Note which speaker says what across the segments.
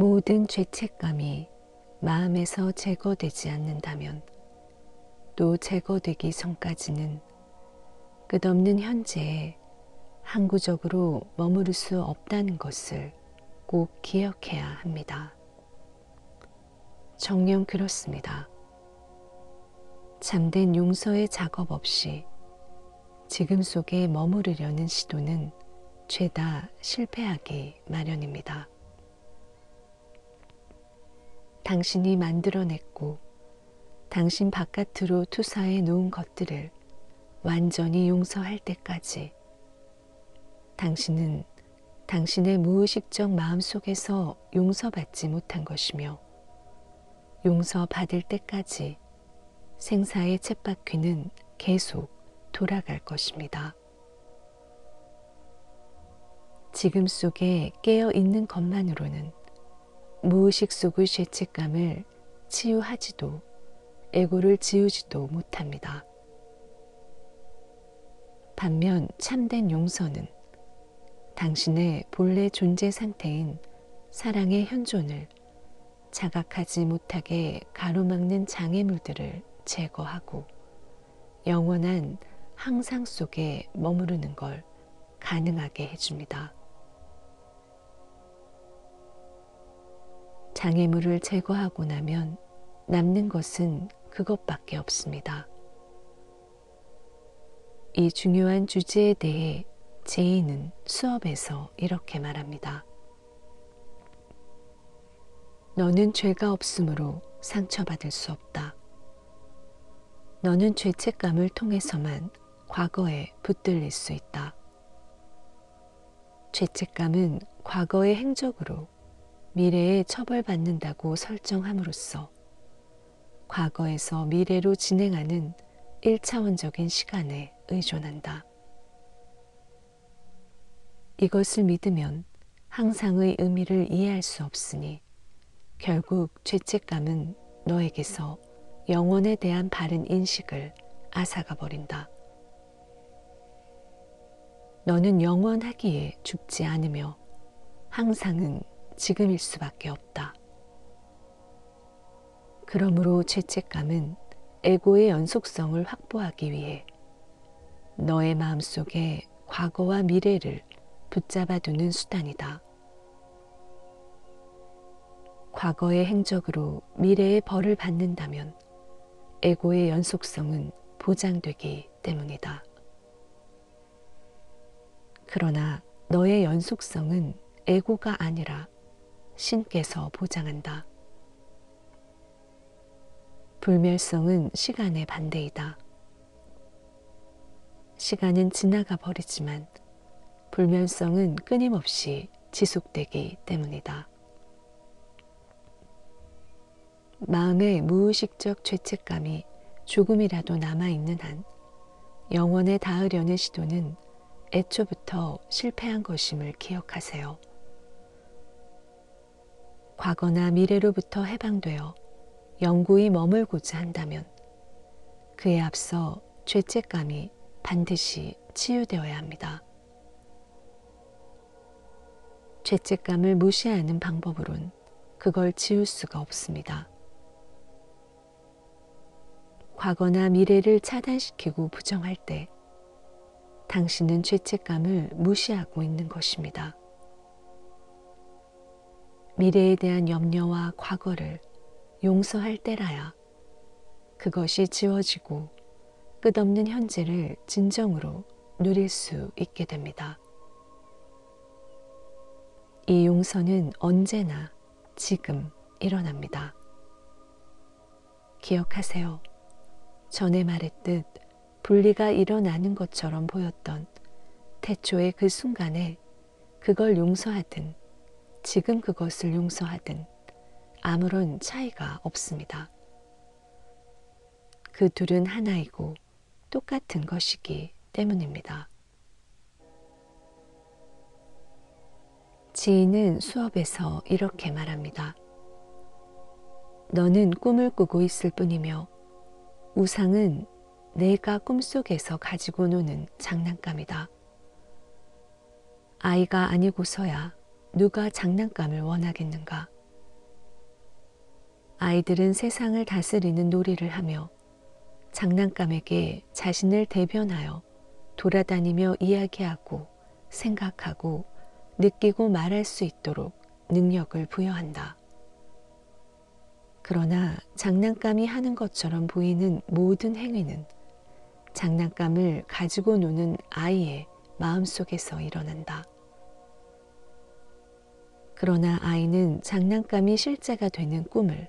Speaker 1: 모든 죄책감이 마음에서 제거되지 않는다면 또 제거되기 전까지는 끝없는 현재에 항구적으로 머무를 수 없다는 것을 꼭 기억해야 합니다. 정녕 그렇습니다. 참된 용서의 작업 없이 지금 속에 머무르려는 시도는 죄다 실패하기 마련입니다. 당신이 만들어냈고 당신 바깥으로 투사해 놓은 것들을 완전히 용서할 때까지 당신은 당신의 무의식적 마음속에서 용서받지 못한 것이며 용서받을 때까지 생사의 쳇바퀴는 계속 돌아갈 것입니다. 지금 속에 깨어 있는 것만으로는 무의식 속의 죄책감을 치유하지도 애고를 지우지도 못합니다. 반면 참된 용서는 당신의 본래 존재 상태인 사랑의 현존을 자각하지 못하게 가로막는 장애물들을 제거하고 영원한 항상 속에 머무르는 걸 가능하게 해줍니다. 장애물을 제거하고 나면 남는 것은 그것밖에 없습니다. 이 중요한 주제에 대해 제인은 수업에서 이렇게 말합니다. 너는 죄가 없으므로 상처받을 수 없다. 너는 죄책감을 통해서만 과거에 붙들릴 수 있다. 죄책감은 과거의 행적으로 미래에 처벌받는다고 설정함으로써 과거에서 미래로 진행하는 1차원적인 시간에 의존한다. 이것을 믿으면 항상의 의미를 이해할 수 없으니 결국 죄책감은 너에게서 영원에 대한 바른 인식을 앗아가 버린다. 너는 영원하기에 죽지 않으며 항상은 지금일 수밖에 없다. 그러므로 죄책감은 에고의 연속성을 확보하기 위해 너의 마음속에 과거와 미래를 붙잡아 두는 수단이다. 과거의 행적으로 미래의 벌을 받는다면 에고의 연속성은 보장되기 때문이다. 그러나 너의 연속성은 에고가 아니라 신께서 보장한다. 불멸성은 시간의 반대이다. 시간은 지나가 버리지만 불멸성은 끊임없이 지속되기 때문이다. 마음의 무의식적 죄책감이 조금이라도 남아있는 한 영원에 닿으려는 시도는 애초부터 실패한 것임을 기억하세요. 과거나 미래로부터 해방되어 영구히 머물고자 한다면 그에 앞서 죄책감이 반드시 치유되어야 합니다. 죄책감을 무시하는 방법으론 그걸 지울 수가 없습니다. 과거나 미래를 차단시키고 부정할 때 당신은 죄책감을 무시하고 있는 것입니다. 미래에 대한 염려와 과거를 용서할 때라야 그것이 지워지고 끝없는 현재를 진정으로 누릴 수 있게 됩니다. 이 용서는 언제나 지금 일어납니다. 기억하세요. 전에 말했듯 분리가 일어나는 것처럼 보였던 태초의 그 순간에 그걸 용서하든 지금 그것을 용서하든 아무런 차이가 없습니다. 그 둘은 하나이고 똑같은 것이기 때문입니다. 지인은 수업에서 이렇게 말합니다. 너는 꿈을 꾸고 있을 뿐이며 우상은 내가 꿈속에서 가지고 노는 장난감이다. 아이가 아니고서야 누가 장난감을 원하겠는가? 아이들은 세상을 다스리는 놀이를 하며 장난감에게 자신을 대변하여 돌아다니며 이야기하고 생각하고 느끼고 말할 수 있도록 능력을 부여한다. 그러나 장난감이 하는 것처럼 보이는 모든 행위는 장난감을 가지고 노는 아이의 마음속에서 일어난다. 그러나 아이는 장난감이 실제가 되는 꿈을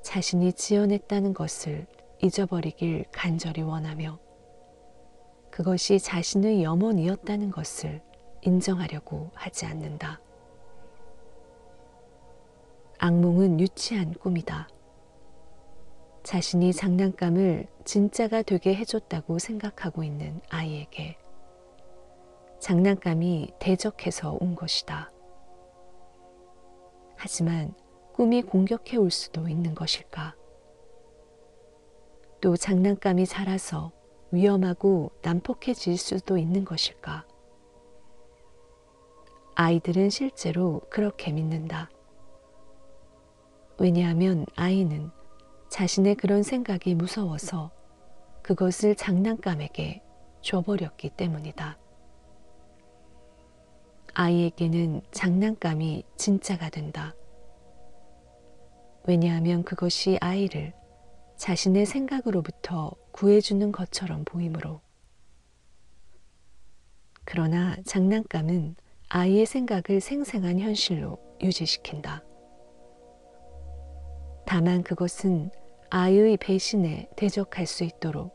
Speaker 1: 자신이 지어냈다는 것을 잊어버리길 간절히 원하며 그것이 자신의 염원이었다는 것을 인정하려고 하지 않는다. 악몽은 유치한 꿈이다. 자신이 장난감을 진짜가 되게 해줬다고 생각하고 있는 아이에게 장난감이 대적해서 온 것이다. 하지만 꿈이 공격해 올 수도 있는 것일까? 또 장난감이 자라서 위험하고 난폭해질 수도 있는 것일까? 아이들은 실제로 그렇게 믿는다. 왜냐하면 아이는 자신의 그런 생각이 무서워서 그것을 장난감에게 줘버렸기 때문이다. 아이에게는 장난감이 진짜가 된다. 왜냐하면 그것이 아이를 자신의 생각으로부터 구해주는 것처럼 보이므로. 그러나 장난감은 아이의 생각을 생생한 현실로 유지시킨다. 다만 그것은 아이의 배신에 대적할 수 있도록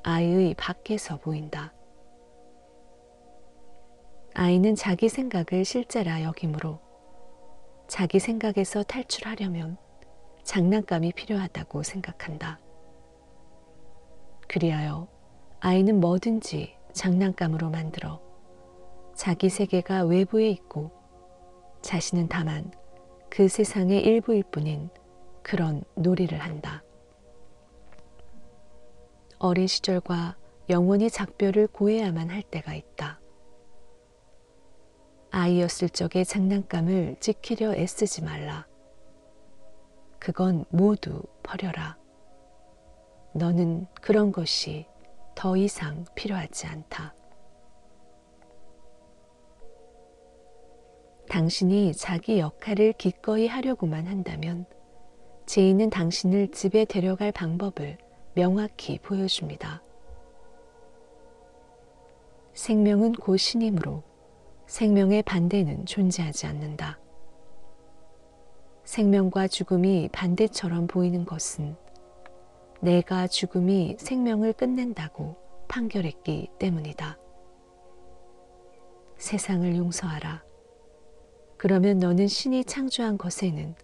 Speaker 1: 아이의 밖에서 보인다. 아이는 자기 생각을 실제라 여기므로 자기 생각에서 탈출하려면 장난감이 필요하다고 생각한다. 그리하여 아이는 뭐든지 장난감으로 만들어 자기 세계가 외부에 있고 자신은 다만 그 세상의 일부일 뿐인 그런 놀이를 한다. 어린 시절과 영원히 작별을 고해야만 할 때가 있다. 아이였을 적의 장난감을 지키려 애쓰지 말라. 그건 모두 버려라. 너는 그런 것이 더 이상 필요하지 않다. 당신이 자기 역할을 기꺼이 하려고만 한다면 제인은 당신을 집에 데려갈 방법을 명확히 보여줍니다. 생명은 곧 신이므로 생명의 반대는 존재하지 않는다. 생명과 죽음이 반대처럼 보이는 것은 내가 죽음이 생명을 끝낸다고 판결했기 때문이다. 세상을 용서하라. 그러면 너는 신이 창조한 것에는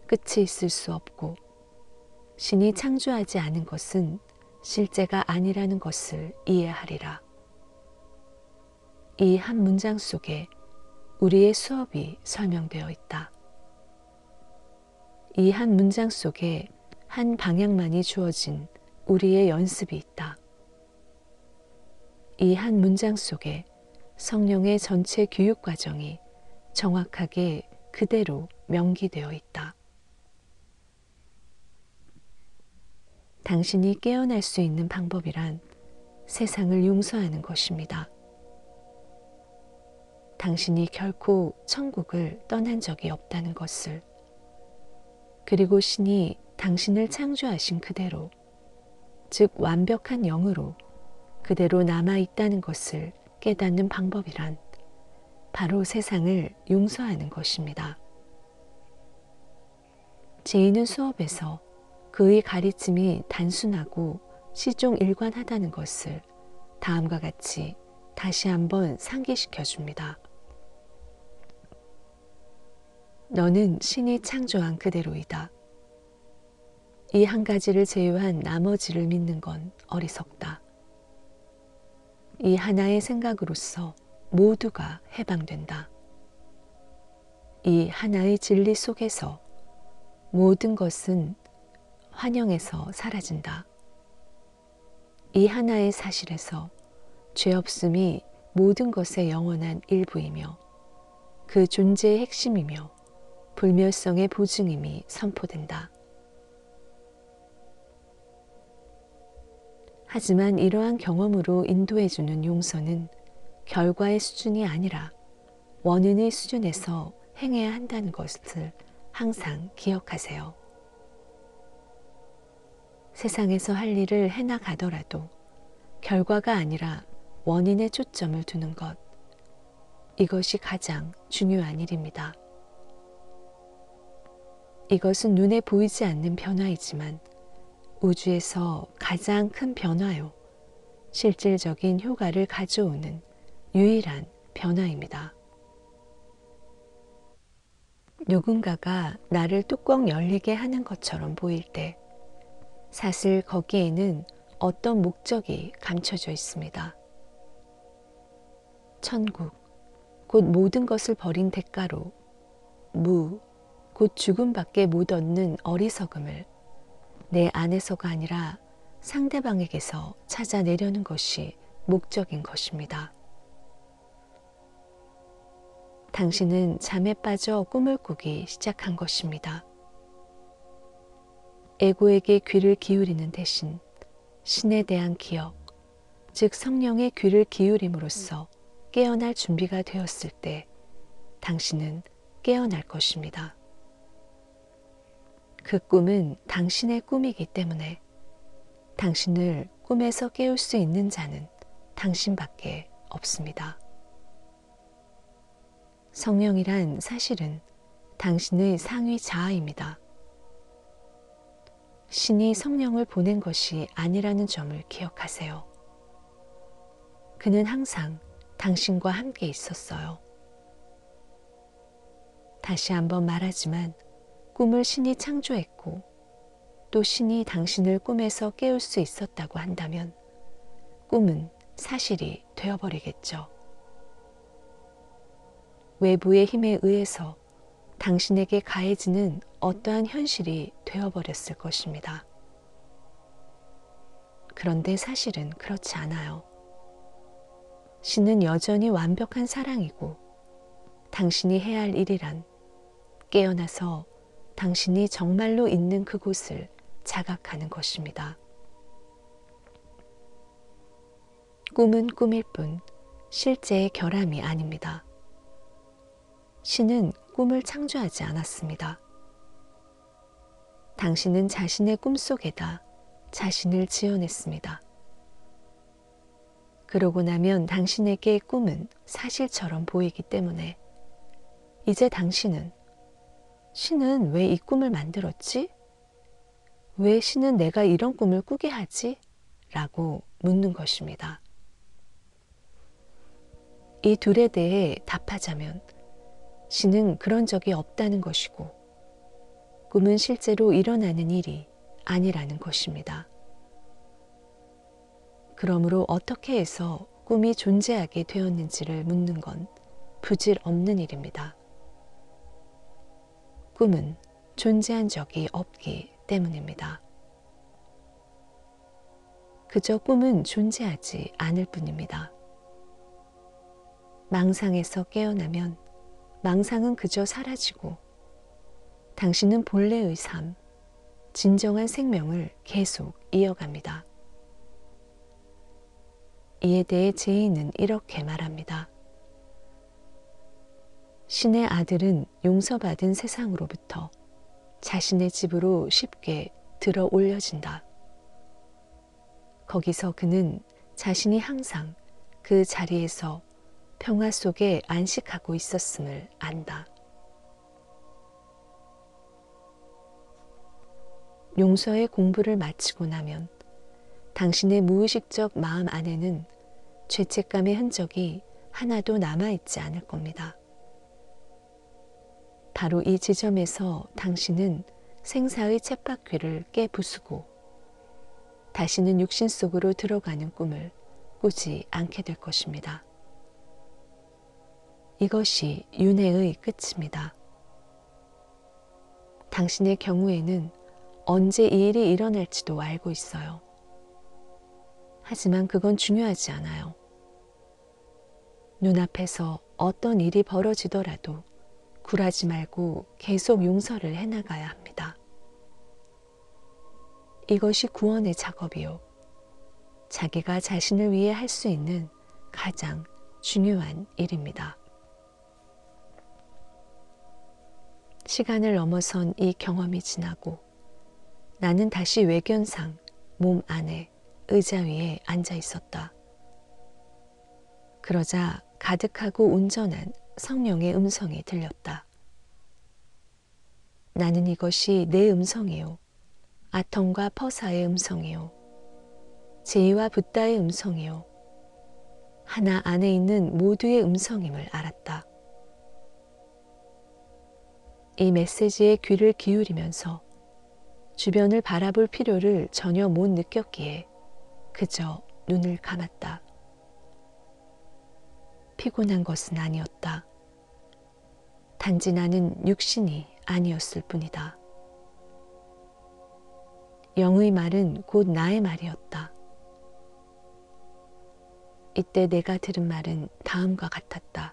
Speaker 1: 끝이 있을 수 없고 신이 창조하지 않은 것은 실제가 아니라는 것을 이해하리라. 이 한 문장 속에 우리의 수업이 설명되어 있다. 이 한 문장 속에 한 방향만이 주어진 우리의 연습이 있다. 이 한 문장 속에 성령의 전체 교육 과정이 정확하게 그대로 명기되어 있다. 당신이 깨어날 수 있는 방법이란 세상을 용서하는 것입니다. 당신이 결코 천국을 떠난 적이 없다는 것을, 그리고 신이 당신을 창조하신 그대로, 즉 완벽한 영으로 그대로 남아있다는 것을 깨닫는 방법이란 바로 세상을 용서하는 것입니다. 제인은 수업에서 그의 가르침이 단순하고 시종일관하다는 것을 다음과 같이 다시 한번 상기시켜 줍니다. 너는 신이 창조한 그대로이다. 이 한 가지를 제외한 나머지를 믿는 건 어리석다. 이 하나의 생각으로서 모두가 해방된다. 이 하나의 진리 속에서 모든 것은 환영에서 사라진다. 이 하나의 사실에서 죄 없음이 모든 것의 영원한 일부이며 그 존재의 핵심이며 불멸성의 보증임이 선포된다. 하지만 이러한 경험으로 인도해주는 용서는 결과의 수준이 아니라 원인의 수준에서 행해야 한다는 것을 항상 기억하세요. 세상에서 할 일을 해나가더라도 결과가 아니라 원인에 초점을 두는 것, 이것이 가장 중요한 일입니다. 이것은 눈에 보이지 않는 변화이지만 우주에서 가장 큰 변화요, 실질적인 효과를 가져오는 유일한 변화입니다. 누군가가 나를 뚜껑 열리게 하는 것처럼 보일 때 사실 거기에는 어떤 목적이 감춰져 있습니다. 천국, 곧 모든 것을 버린 대가로 곧 죽음밖에 못 얻는 어리석음을 내 안에서가 아니라 상대방에게서 찾아내려는 것이 목적인 것입니다. 당신은 잠에 빠져 꿈을 꾸기 시작한 것입니다. 에고에게 귀를 기울이는 대신 신에 대한 기억, 즉 성령의 귀를 기울임으로써 깨어날 준비가 되었을 때 당신은 깨어날 것입니다. 그 꿈은 당신의 꿈이기 때문에 당신을 꿈에서 깨울 수 있는 자는 당신밖에 없습니다. 성령이란 사실은 당신의 상위 자아입니다. 신이 성령을 보낸 것이 아니라는 점을 기억하세요. 그는 항상 당신과 함께 있었어요. 다시 한번 말하지만 꿈을 신이 창조했고 또 신이 당신을 꿈에서 깨울 수 있었다고 한다면 꿈은 사실이 되어버리겠죠. 외부의 힘에 의해서 당신에게 가해지는 어떠한 현실이 되어버렸을 것입니다. 그런데 사실은 그렇지 않아요. 신은 여전히 완벽한 사랑이고 당신이 해야 할 일이란 깨어나서 당신이 정말로 있는 그곳을 자각하는 것입니다. 꿈은 꿈일 뿐 실제의 결함이 아닙니다. 신은 꿈을 창조하지 않았습니다. 당신은 자신의 꿈속에다 자신을 지어냈습니다. 그러고 나면 당신에게 꿈은 사실처럼 보이기 때문에 이제 당신은 신은 왜 이 꿈을 만들었지? 왜 신은 내가 이런 꿈을 꾸게 하지? 라고 묻는 것입니다. 이 둘에 대해 답하자면 신은 그런 적이 없다는 것이고 꿈은 실제로 일어나는 일이 아니라는 것입니다. 그러므로 어떻게 해서 꿈이 존재하게 되었는지를 묻는 건 부질없는 일입니다. 꿈은 존재한 적이 없기 때문입니다. 그저 꿈은 존재하지 않을 뿐입니다. 망상에서 깨어나면 망상은 그저 사라지고 당신은 본래의 삶, 진정한 생명을 계속 이어갑니다. 이에 대해 제인은 이렇게 말합니다. 신의 아들은 용서받은 세상으로부터 자신의 집으로 쉽게 들어 올려진다. 거기서 그는 자신이 항상 그 자리에서 평화 속에 안식하고 있었음을 안다. 용서의 공부를 마치고 나면 당신의 무의식적 마음 안에는 죄책감의 흔적이 하나도 남아있지 않을 겁니다. 바로 이 지점에서 당신은 생사의 쳇바퀴를 깨부수고 다시는 육신 속으로 들어가는 꿈을 꾸지 않게 될 것입니다. 이것이 윤회의 끝입니다. 당신의 경우에는 언제 이 일이 일어날지도 알고 있어요. 하지만 그건 중요하지 않아요. 눈앞에서 어떤 일이 벌어지더라도 굴하지 말고 계속 용서를 해나가야 합니다. 이것이 구원의 작업이요. 자기가 자신을 위해 할 수 있는 가장 중요한 일입니다. 시간을 넘어선 이 경험이 지나고 나는 다시 외견상 몸 안에 의자 위에 앉아 있었다. 그러자 가득하고 온전한 성령의 음성이 들렸다. 나는 이것이 내 음성이요. 아텀과 퍼사의 음성이요. 제이와 붓다의 음성이요. 하나 안에 있는 모두의 음성임을 알았다. 이 메시지에 귀를 기울이면서 주변을 바라볼 필요를 전혀 못 느꼈기에 그저 눈을 감았다. 피곤한 것은 아니었다. 단지 나는 육신이 아니었을 뿐이다. 영의 말은 곧 나의 말이었다. 이때 내가 들은 말은 다음과 같았다.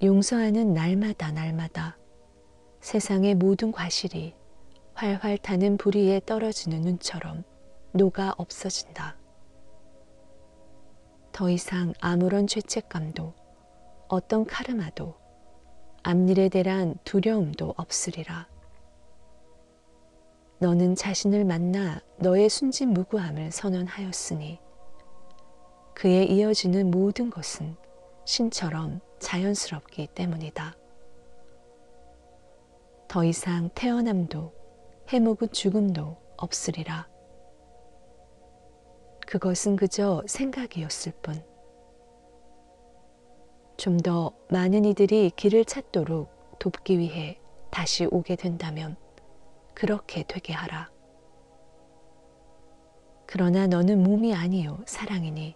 Speaker 1: 용서하는 날마다 세상의 모든 과실이 활활 타는 불 위에 떨어지는 눈처럼 녹아 없어진다. 더 이상 아무런 죄책감도 어떤 카르마도 앞일에 대한 두려움도 없으리라. 너는 자신을 만나 너의 순진무구함을 선언하였으니 그에 이어지는 모든 것은 신처럼 자연스럽기 때문이다. 더 이상 태어남도 해묵은 죽음도 없으리라. 그것은 그저 생각이었을 뿐. 좀 더 많은 이들이 길을 찾도록 돕기 위해 다시 오게 된다면 그렇게 되게 하라. 그러나 너는 몸이 아니요 사랑이니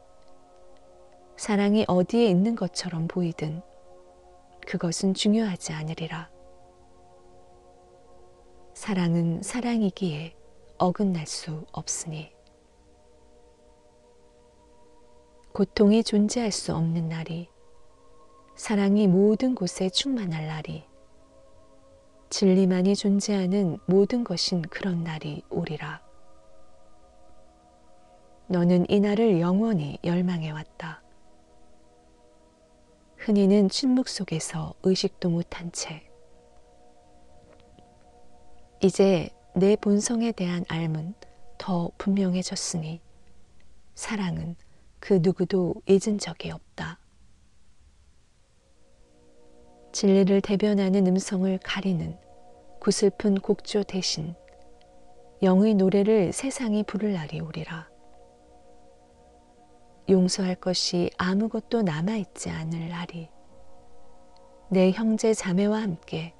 Speaker 1: 사랑이 어디에 있는 것처럼 보이든 그것은 중요하지 않으리라. 사랑은 사랑이기에 어긋날 수 없으니. 고통이 존재할 수 없는 날이, 사랑이 모든 곳에 충만할 날이, 진리만이 존재하는 모든 것인 그런 날이 오리라. 너는 이 날을 영원히 열망해왔다. 흔히는 침묵 속에서 의식도 못한 채 이제 내 본성에 대한 알문 더 분명해졌으니 사랑은 그 누구도 잊은 적이 없다. 진리를 대변하는 음성을 가리는 구슬픈 곡조 대신 영의 노래를 세상이 부를 날이 오리라. 용서할 것이 아무것도 남아있지 않을 날이, 내 형제 자매와 함께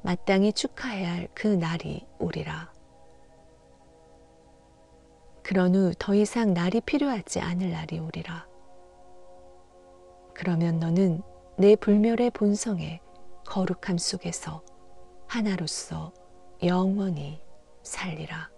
Speaker 1: 마땅히 축하해야 할 그 날이 오리라. 그런 후 더 이상 날이 필요하지 않을 날이 오리라. 그러면 너는 내 불멸의 본성의 거룩함 속에서 하나로서 영원히 살리라.